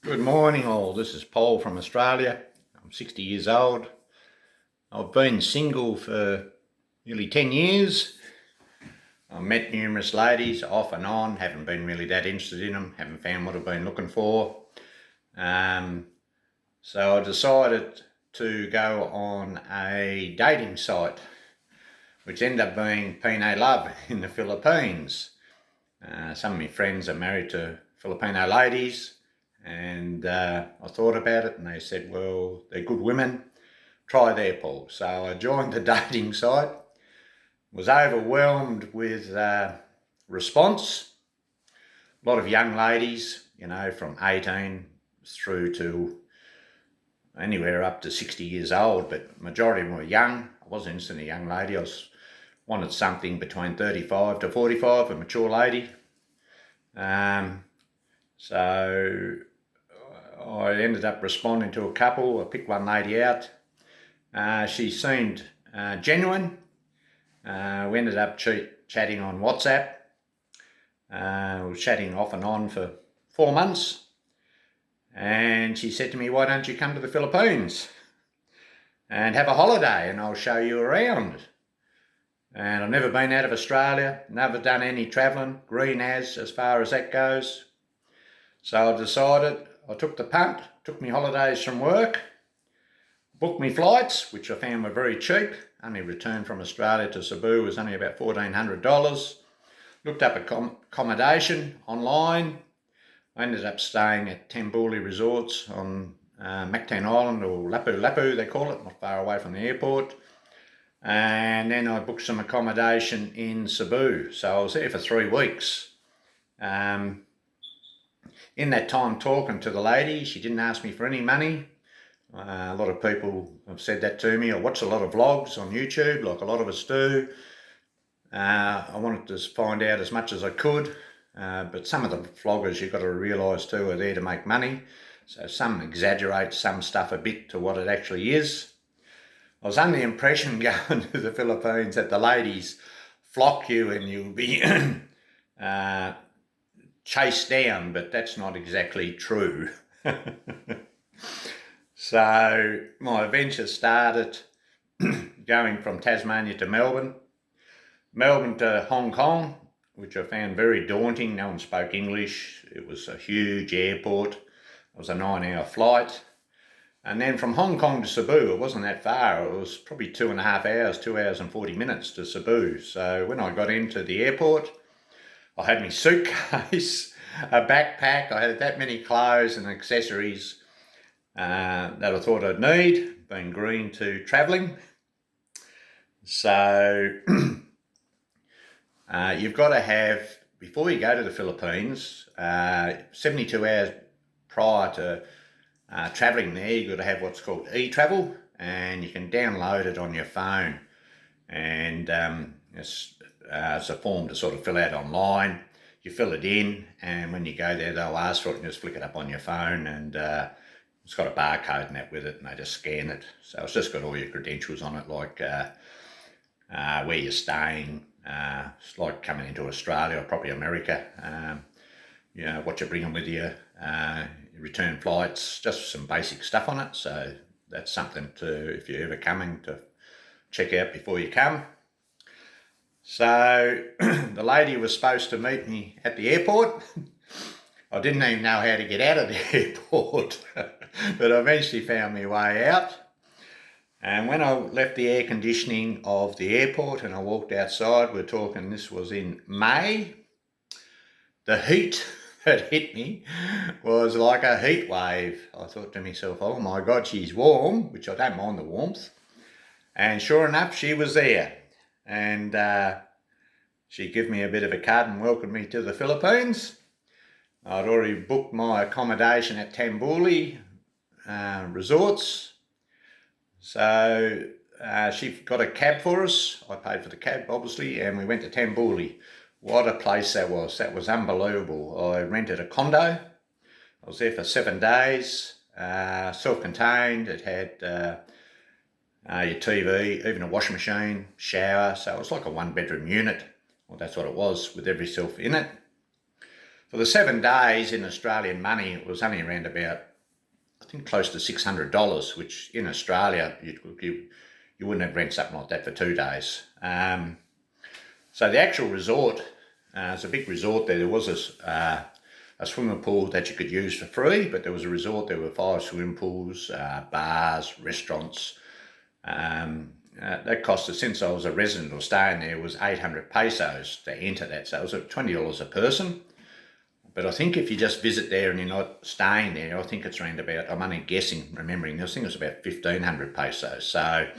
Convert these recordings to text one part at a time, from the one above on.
Good morning all, this is Paul from Australia. I'm 60 years old. I've been single for nearly 10 years. I've met numerous ladies off and on, haven't been really that interested in them, haven't found what I've been looking for. So I decided to go on a dating site, which ended up being Pine Love in the Philippines. Some of my friends are married to Filipino ladies, and I thought about it and they said, well, they're good women, try their Paul. So I joined the dating site, was overwhelmed with response. A lot of young ladies, from 18 through to anywhere up to 60 years old, but majority of them were young. I wasn't interested in a young lady. Wanted something between 35 to 45, a mature lady. So I ended up responding to a couple. I picked one lady out. She seemed genuine. We ended up chatting on WhatsApp. We were chatting off and on for 4 months. And she said to me, why don't you come to the Philippines and have a holiday and I'll show you around. And I've never been out of Australia, never done any travelling, green as far as that goes. So I decided, I took the punt, took me holidays from work, booked me flights, which I found were very cheap. Only return from Australia to Cebu was only about $1,400. Looked up accommodation online. I ended up staying at Tambuli Resorts on Mactan Island, or Lapu-Lapu they call it, not far away from the airport. And then I booked some accommodation in Cebu. So I was there for 3 weeks. In that time talking to the lady, she didn't ask me for any money. A lot of people have said that to me. I watch a lot of vlogs on YouTube, like a lot of us do. I wanted to find out as much as I could, but some of the vloggers, you've got to realise too, are there to make money. So some exaggerate some stuff a bit to what it actually is. I was under the impression going to the Philippines that the ladies flock you and you'll be chased down, but that's not exactly true. So my adventure started going from Tasmania to Melbourne, Melbourne to Hong Kong, which I found very daunting. No one spoke English. It was a huge airport. It was a 9-hour flight. And then from Hong Kong to Cebu, it wasn't that far. It was probably 2.5 hours, 2 hours and 40 minutes to Cebu. So when I got into the airport, I had my suitcase, a backpack. I had that many clothes and accessories that I thought I'd need, being green to travelling. So you've got to have, before you go to the Philippines, 72 hours prior to travelling there, you've got to have what's called e-travel, and you can download it on your phone. And it's a form to sort of fill out online. You fill it in, and when you go there, they'll ask for it, and just flick it up on your phone, and it's got a barcode and that with it, and they just scan it. So it's just got all your credentials on it, like where you're staying. It's like coming into Australia or probably America. What you're bringing with you, return flights, just some basic stuff on it. So that's something to, if you're ever coming, to check out before you come. So the lady was supposed to meet me at the airport. I didn't even know how to get out of the airport, but I eventually found my way out. And when I left the air conditioning of the airport and I walked outside, we're talking, this was in May, the heat that hit me was like a heat wave. I thought to myself, oh my God, she's warm, which I don't mind the warmth. And sure enough, she was there. And she gave me a bit of a card and welcomed me to the Philippines. I'd already booked my accommodation at Tambuli Resorts. So she got a cab for us. I paid for the cab, obviously, and we went to Tambuli. What a place that was. That was unbelievable. I rented a condo. I was there for 7 days, self-contained. It had your TV, even a washing machine, shower. So it was like a 1-bedroom unit. Well, that's what it was, with every self in it. For the 7 days in Australian money, it was only around about, I think, close to $600, which in Australia, you wouldn't have rent something like that for 2 days. So the actual resort, it's a big resort there. There was a swimming pool that you could use for free, but there was a resort, there were 5 swimming pools, bars, restaurants. That cost us, since I was a resident or staying there, was 800 pesos to enter that. So it was $20 a person. But I think if you just visit there and you're not staying there, I think it's around about, I'm only guessing, remembering this, I think it was about 1,500 pesos. So,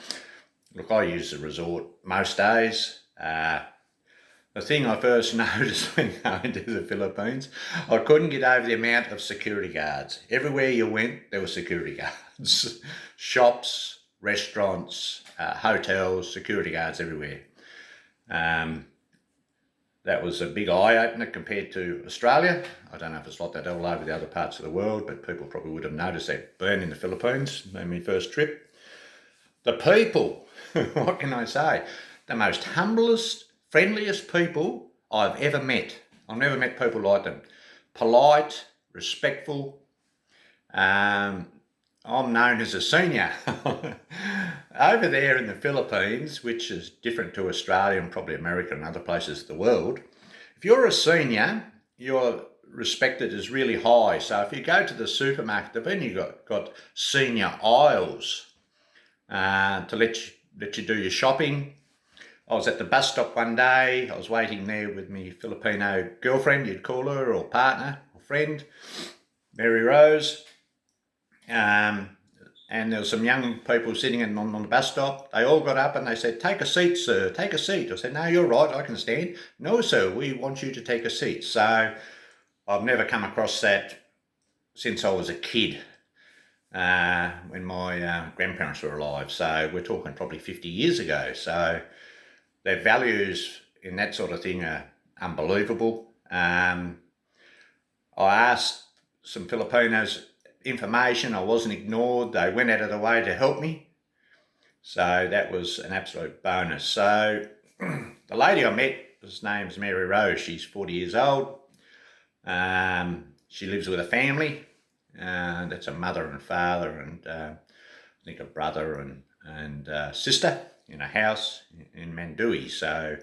look, I use the resort most days. The thing I first noticed when going to the Philippines, I couldn't get over the amount of security guards. Everywhere you went, there were security guards. Shops, restaurants, hotels, security guards everywhere. That was a big eye-opener compared to Australia. I don't know if it's like that all over the other parts of the world, but people probably would have noticed that burn in the Philippines on my first trip. The people, what can I say? The most humblest, friendliest people I've ever met. I've never met people like them. Polite, respectful. I'm known as a senior. Over there in the Philippines, which is different to Australia and probably America and other places of the world, if you're a senior, you're respected as really high. So if you go to the supermarket, they've only got senior aisles to let you do your shopping. I was at the bus stop one day. I was waiting there with my Filipino girlfriend, you'd call her, or partner, or friend, Mary Rose. And there were some young people sitting on the bus stop. They all got up and they said, "Take a seat, sir, take a seat." I said, "No, you're right, I can stand." "No, sir, we want you to take a seat." So I've never come across that since I was a kid, when my grandparents were alive. So we're talking probably 50 years ago. So their values in that sort of thing are unbelievable. I asked some Filipinos information. I wasn't ignored. They went out of the way to help me. So that was an absolute bonus. So the lady I met, his name's Mary Rose. She's 40 years old. She lives with a family. That's a mother and father and I think a brother and sister in a house in Mandui. So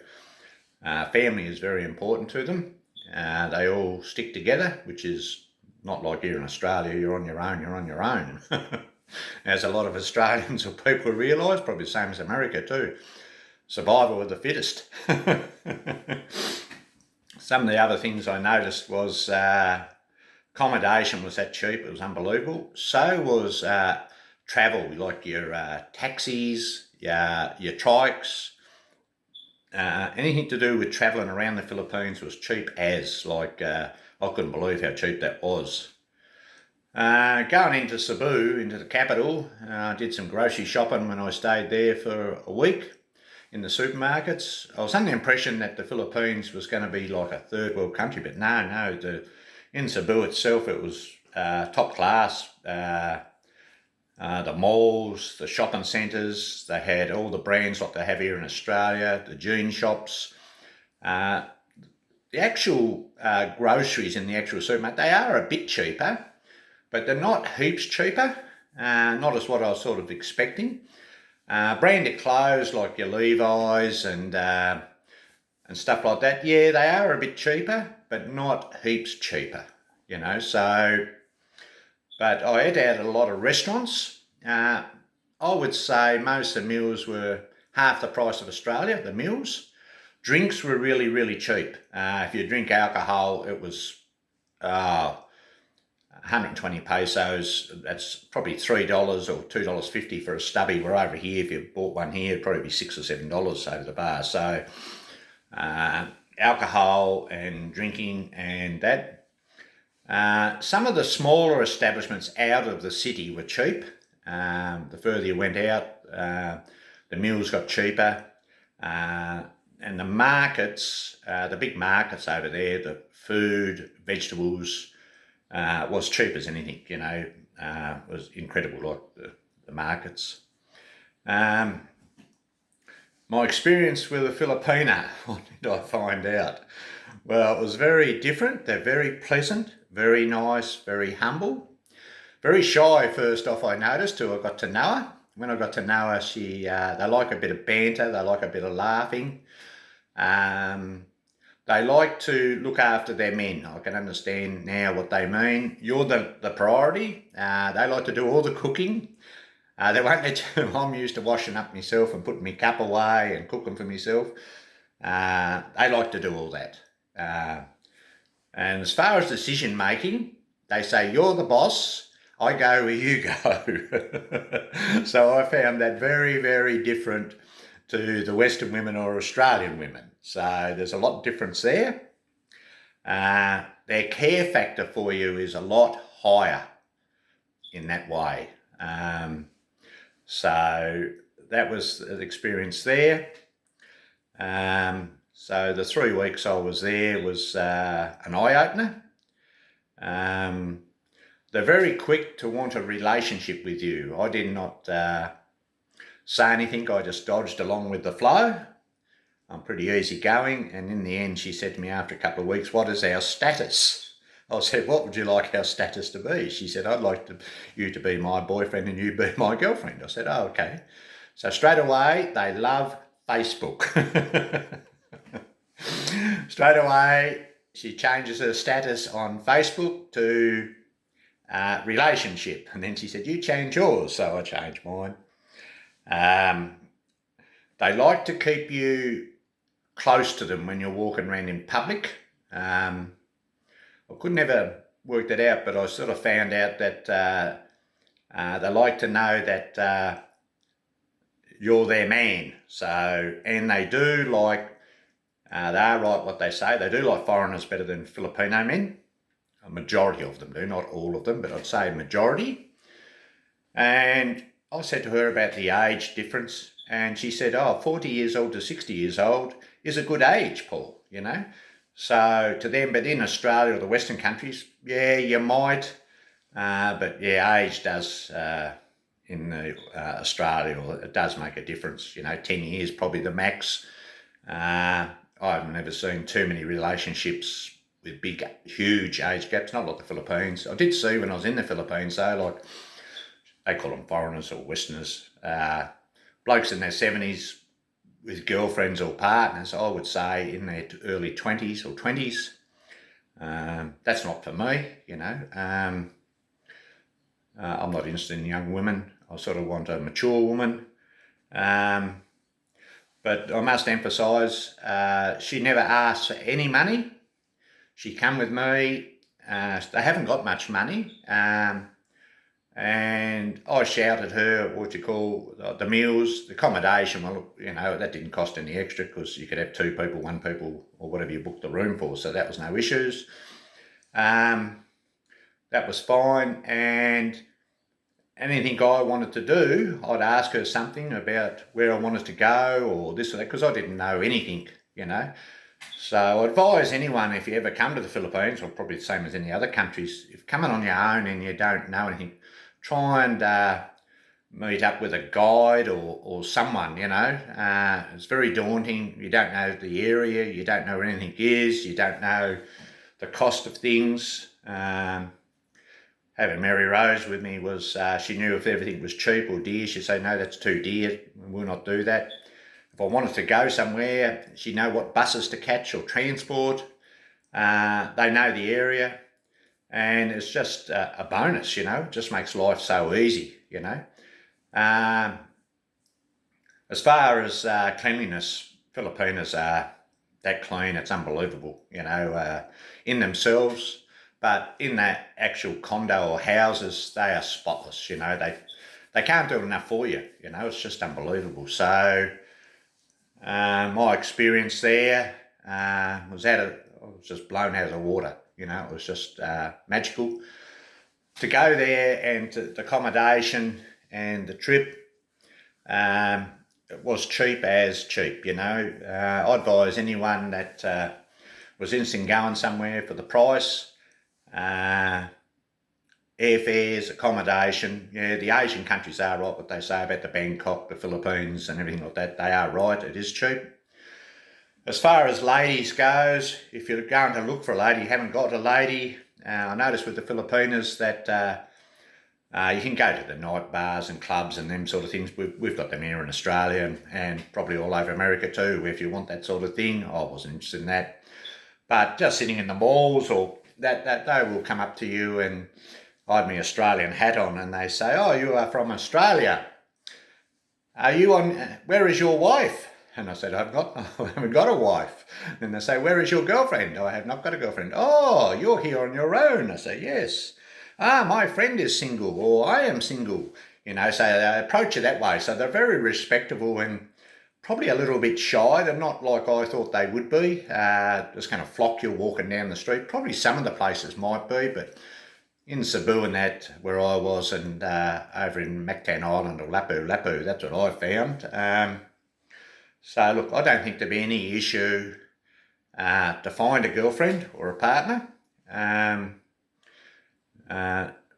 family is very important to them. They all stick together, which is not like here in Australia, you're on your own. As a lot of Australians or people realise, probably the same as America too. Survival of the fittest. Some of the other things I noticed was accommodation was that cheap, it was unbelievable. So was travel, like your taxis, your trikes, anything to do with travelling around the Philippines was cheap as, I couldn't believe how cheap that was. Going into Cebu, into the capital, I did some grocery shopping when I stayed there for a week in the supermarkets. I was under the impression that the Philippines was going to be like a third world country, but no, in Cebu itself it was top class. The malls, the shopping centres, they had all the brands like they have here in Australia, the jean shops. The actual groceries in the actual supermarket, they are a bit cheaper, but they're not heaps cheaper, not as what I was sort of expecting. Branded clothes like your Levi's and stuff like that, yeah, they are a bit cheaper, but not heaps cheaper, so. But I ate out at a lot of restaurants. I would say most of the meals were half the price of Australia, the meals. Drinks were really, really cheap. If you drink alcohol, it was 120 pesos. That's probably $3 or $2.50 for a stubby. We're over here, if you bought one here, it'd probably be $6 or $7 over the bar. So alcohol and drinking and that. Some of the smaller establishments out of the city were cheap. The further you went out, the meals got cheaper. And the markets, the big markets over there, the food, vegetables, was cheap as anything, was incredible, like the markets. My experience with a Filipina, what did I find out? Well, it was very different. They're very pleasant, very nice, very humble. Very shy first off, I noticed, till I got to know her. When I got to know her, they like a bit of banter, they like a bit of laughing. Um, they like to look after their men. I can understand now what they mean. You're the priority. They like to do all the cooking. They won't let you. I'm used to washing up myself and putting my cup away and cooking for myself. They like to do all that. Uh, and as far as decision making, they say, you're the boss, I go where you go. So I found that very, very different to the Western women or Australian women. So there's a lot of difference there. Their care factor for you is a lot higher in that way. So that was the experience there. So the 3 weeks I was there was an eye-opener. They're very quick to want a relationship with you. I did not say anything, I just dodged along with the flow. I'm pretty easygoing, and in the end she said to me after a couple of weeks, what is our status? I said, what would you like our status to be? She said, I'd like you to be my boyfriend and you be my girlfriend. I said, oh, okay. So straight away, they love Facebook. Straight away, she changes her status on Facebook to relationship. And then she said, you change yours. So I changed mine. They like to keep you close to them when you're walking around in public. I could never work that out, but I sort of found out that they like to know that you're their man. So, and they do like, they are right what they say, they do like foreigners better than Filipino men. A majority of them do, not all of them, but I'd say a majority. And I said to her about the age difference, and she said, oh, 40 years old to 60 years old is a good age, Paul, you know. So to them, but in Australia or the Western countries, yeah, you might, but yeah, age does, in Australia, it does make a difference, you know, 10 years probably the max. I've never seen too many relationships with big, huge age gaps, not like the Philippines. I did see when I was in the Philippines, though, like, they call them foreigners or Westerners, blokes in their 70s with girlfriends or partners, I would say in their early 20s or 20s. That's not for me, you know. I'm not interested in young women. I sort of want a mature woman. But I must emphasise, she never asked for any money. She come with me. They haven't got much money. And I shouted her what you call the meals, the accommodation. Well, you know, that didn't cost any extra because you could have 2 people, 1 people, or whatever you booked the room for. So that was no issues. That was fine. And anything I wanted to do, I'd ask her something about where I wanted to go or this or that, because I didn't know anything, you know. So I advise anyone, if you ever come to the Philippines, or probably the same as any other countries, if coming on your own and you don't know anything, try and meet up with a guide or someone, you know. It's very daunting. You don't know the area, you don't know where anything is, you don't know the cost of things. Having Mary Rose with me was, she knew if everything was cheap or dear, she'd say, no, that's too dear, we'll not do that. If I wanted to go somewhere, she'd know what buses to catch or transport. They know the area. And it's just a bonus, you know. It just makes life so easy, you know. As far as cleanliness, Filipinos are that clean, it's unbelievable, you know, in themselves. But in that actual condo or houses, they are spotless, you know. They can't do enough for you, you know. It's just unbelievable. So my experience there was I was just blown out of the water. You know, it was just magical to go there, and the accommodation and the trip. It was cheap as cheap, you know. I advise anyone that was interested in going somewhere for the price, airfares, accommodation. Yeah, the Asian countries are right what they say about the Bangkok, the Philippines and everything like that. They are right, it is cheap. As far as ladies goes, if you're going to look for a lady, you haven't got a lady, I noticed with the Filipinas that you can go to the night bars and clubs and them sort of things. We've got them here in Australia and probably all over America too, if you want that sort of thing. I wasn't interested in that. But just sitting in the malls or that they will come up to you, and I have my Australian hat on, and they say, "Oh, you are from Australia. Are you on, where is your wife?" And I said, I haven't got a wife. And they say, "Where is your girlfriend?" "Oh, I have not got a girlfriend." "Oh, you're here on your own." I say, "Yes." "Ah, my friend is single," or "I am single." So they approach you that way. So they're very respectable and probably a little bit shy. They're not like I thought they would be. Just going to flock you walking down the street. Probably some of the places might be, but in Cebu and that, where I was, and over in Mactan Island or Lapu, that's what I found. So look, I don't think there'd be any issue to find a girlfriend or a partner.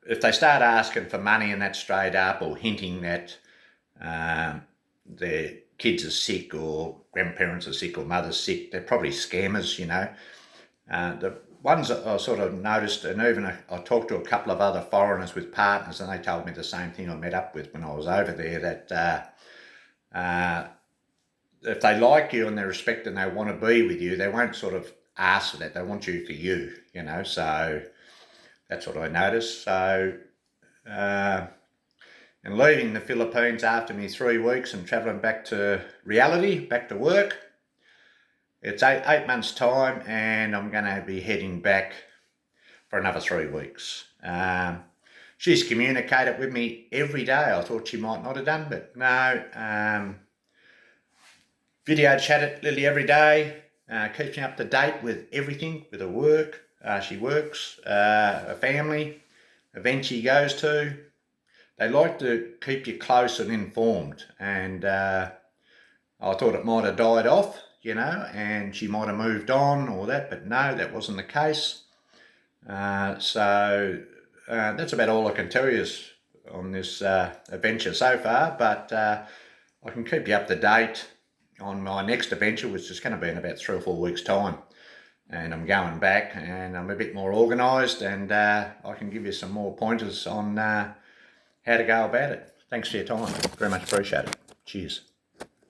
If they start asking for money and that straight up, or hinting that their kids are sick or grandparents are sick or mother's sick, they're probably scammers, The ones that I sort of noticed, and even I talked to a couple of other foreigners with partners, and they told me the same thing I met up with when I was over there, that if they like you and they respect and they want to be with you, they won't sort of ask for that. They want you for you, So that's what I noticed. So, and leaving the Philippines after me 3 weeks and travelling back to reality, back to work, it's eight months' time, and I'm going to be heading back for another 3 weeks. She's communicated with me every day. I thought she might not have done, but no. Video chatted Lily every day, keeps me up to date with everything, with her work. She works, her family, events she goes to. They like to keep you close and informed, and I thought it might have died off, and she might have moved on or that, but no, that wasn't the case. So that's about all I can tell you on this adventure so far, but I can keep you up to date on my next adventure, which is going to be in about 3 or 4 weeks' time. And I'm going back, and I'm a bit more organised, and I can give you some more pointers on how to go about it. Thanks for your time. Very much appreciated. Cheers.